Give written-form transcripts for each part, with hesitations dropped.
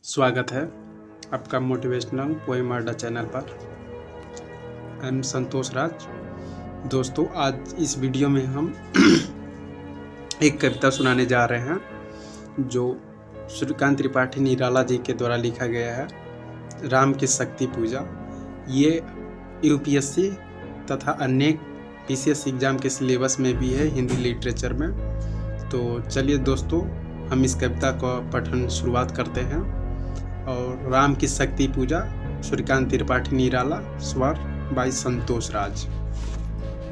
स्वागत है आपका मोटिवेशनल पोएम अड्डा चैनल पर। आई एम संतोष राज। दोस्तों, आज इस वीडियो में हम एक कविता सुनाने जा रहे हैं जो सूर्यकांत त्रिपाठी निराला जी के द्वारा लिखा गया है, राम की शक्ति पूजा। ये यूपीएससी तथा अन्य पीसीएस एग्ज़ाम के सिलेबस में भी है, हिंदी लिटरेचर में। तो चलिए दोस्तों, हम इस कविता का पठन शुरुआत करते हैं। और राम की शक्ति पूजा, सूर्यकांत त्रिपाठी निराला, स्वर बाई संतोष राज।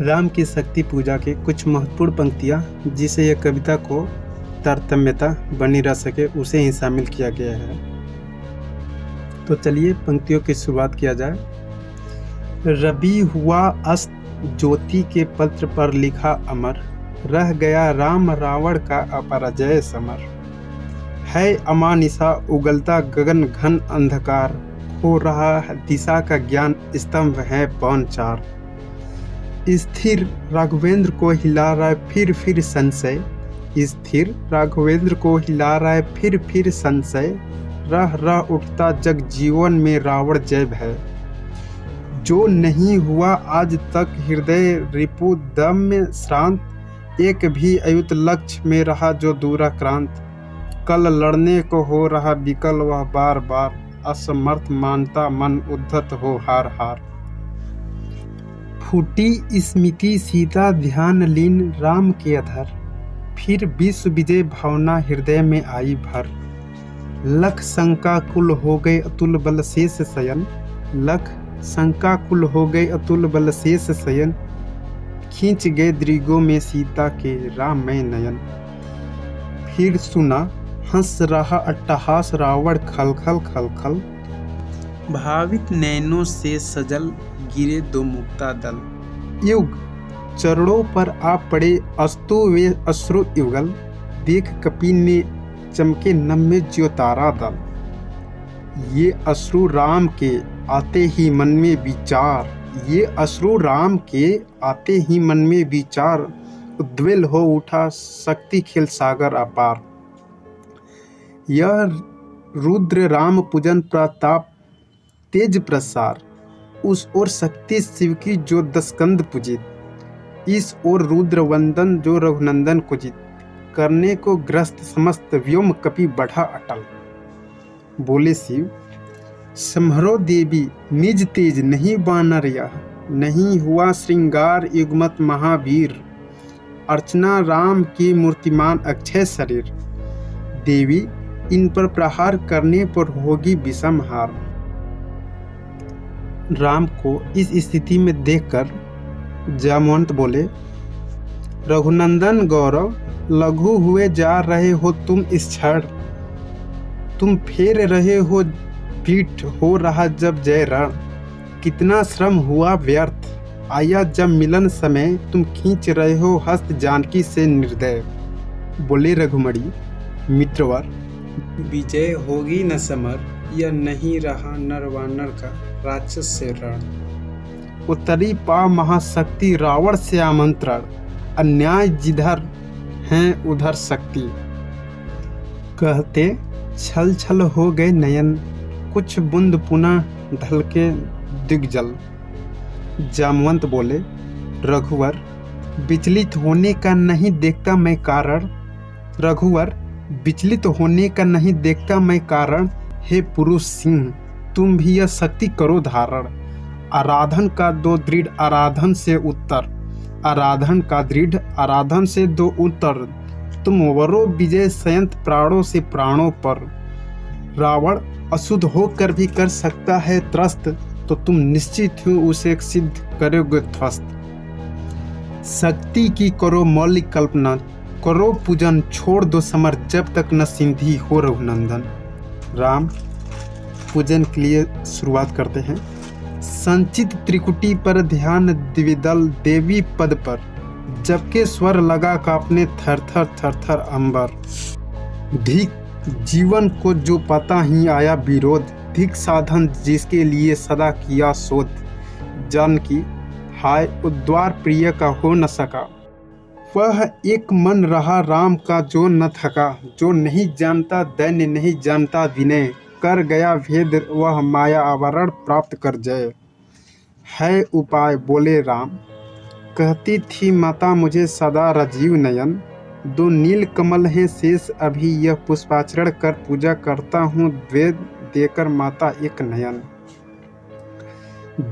राम की शक्ति पूजा के कुछ महत्वपूर्ण पंक्तियाँ जिसे यह कविता को तारतम्यता बनी रह सके उसे ही शामिल किया गया है। तो चलिए पंक्तियों की शुरुआत किया जाए। रवि हुआ अस्त ज्योति के पत्र पर लिखा अमर, रह गया राम रावण का अपराजय समर। है अमानिशा उगलता गगन घन अंधकार, हो रहा दिशा का ज्ञान स्तंभ है पवन चार। स्थिर राघवेंद्र को हिला रहा है फिर संशय, स्थिर राघवेंद्र को हिला रहा है फिर संशय। रह उठता जग जीवन में रावण जय भय, जो नहीं हुआ आज तक हृदय रिपु दम में श्रांत। एक भी अयुत लक्ष्य में रहा जो दूराक्रांत, कल लड़ने को हो रहा विकल वह बार बार। असमर्थ मानता मन उद्धत हो हार हार। फूटी स्मृति सीता ध्यान लीन राम के अधर, फिर विश्व विजय भावना हृदय में आई भर। लख शंका कुल हो गए अतुल बल शेष शयन, लख शंका कुल हो गए अतुल बल शेष शयन। खींच गए दृगों में सीता के राम में नयन। फिर सुना हंस रहा अट्टहास रावण खलखल खलखल, भावित नैनों से सजल गिरे दो मुक्ता दल। युग चरणों पर आ पड़े अस्तु वे अश्रु युगल, देख कपि ने चमके नम्य ज्योतारा दल। ये अश्रु राम के आते ही मन में विचार, ये अश्रु राम के आते ही मन में विचार। उद्वेल हो उठा शक्ति खेल सागर अपार। यह रुद्र राम पूजन प्रताप तेज प्रसार, उस ओर शक्ति शिव की जो दशकंद पूजित, इस ओर रुद्र वंदन जो रघुनंदन को जीत। करने को ग्रस्त समस्त व्योम कपि बढ़ा अटल। बोले शिव सम्हरो देवी निज तेज, नहीं वानर यह, नहीं हुआ श्रृंगार युग्मत महावीर। अर्चना राम की मूर्तिमान अक्षय शरीर, देवी इन पर प्रहार करने पर होगी विषम हार। राम को इस स्थिति में देखकर जामवंत बोले, रघुनंदन गौरव लघु हुए जा रहे हो तुम इस क्षण। तुम फेर रहे हो पीठ, हो रहा जब जय रण। कितना श्रम हुआ व्यर्थ, आया जब मिलन समय। तुम खींच रहे हो हस्त जानकी से निर्दय। बोले रघुमणि मित्रवर, विजय होगी न समर, यह नहीं रहा नर वानर का राक्षस से रण। उत्तरी पा महाशक्ति रावण से आमंत्रण, अन्याय जिधर हैं उधर शक्ति। कहते छल छल हो गए नयन, कुछ बूंद पुनः ढलके दिग्जल। जामवंत बोले, रघुवर विचलित होने का नहीं देखता मैं कारण। रघुवर विचलित होने का नहीं देखता मैं कारण। हे पुरुष सिंह तुम भी यह शक्ति करो धारण। आराधन का दो दृढ़ आराधन से उत्तर, आराधन का दृढ़ आराधन से दो उत्तर। तुम वरो विजय संयंत प्राणों से प्राणों पर। रावण अशुद्ध होकर भी कर सकता है त्रस्त, तो तुम निश्चित हो उसे सिद्ध करोगे ध्वस्त। शक्ति की करो मौलिक कल्पना, करो पूजन छोड़ दो समर, जब तक न सिंधी हो रघुनंदन। राम पूजन के लिए शुरुआत करते हैं। संचित त्रिकुटी पर ध्यान द्विदल देवी पद पर, जबके स्वर लगा कांपने थर थर थर थर अंबर। धिक जीवन को जो पता ही आया विरोध, धिक साधन जिसके लिए सदा किया शोध। जानकी हाय उद्वार प्रिय का हो न सका, वह एक मन रहा राम का जो न थका। जो नहीं जानता दैन्य नहीं जानता विनय, कर गया भेद वह माया आवरण प्राप्त कर जय। है उपाय बोले राम, कहती थी माता मुझे सदा राजीव नयन। 2 नील कमल हैं शेष अभी, यह पुष्पाचरण कर पूजा करता हूँ द्वेद देकर माता एक नयन।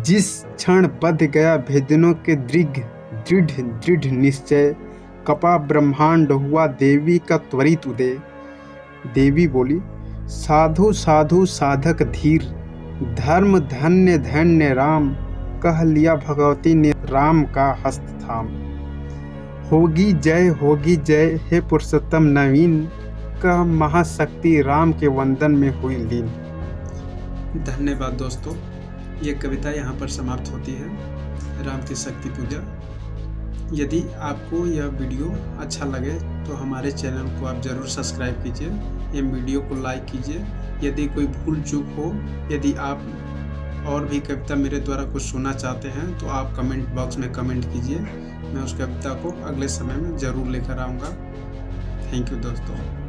जिस क्षण बध गया भेदनों के दृढ़ निश्चय, कपा ब्रह्मांड हुआ देवी का त्वरित उदय। देवी बोली, साधु साधु साधक धीर, धर्म धन्य धन्य राम। कह लिया भगवती ने राम का हस्त थाम। होगी जय हे पुरुषोत्तम नवीन, कह महाशक्ति राम के वंदन में हुई लीन। धन्यवाद दोस्तों, ये कविता यहाँ पर समाप्त होती है। राम की शक्ति पूजा। यदि आपको यह वीडियो अच्छा लगे तो हमारे चैनल को आप ज़रूर सब्सक्राइब कीजिए, ये वीडियो को लाइक कीजिए। यदि कोई भूल चूक हो, यदि आप और भी कविता मेरे द्वारा कुछ सुनना चाहते हैं तो आप कमेंट बॉक्स में कमेंट कीजिए। मैं उस कविता को अगले समय में ज़रूर लेकर आऊँगा। थैंक यू दोस्तों।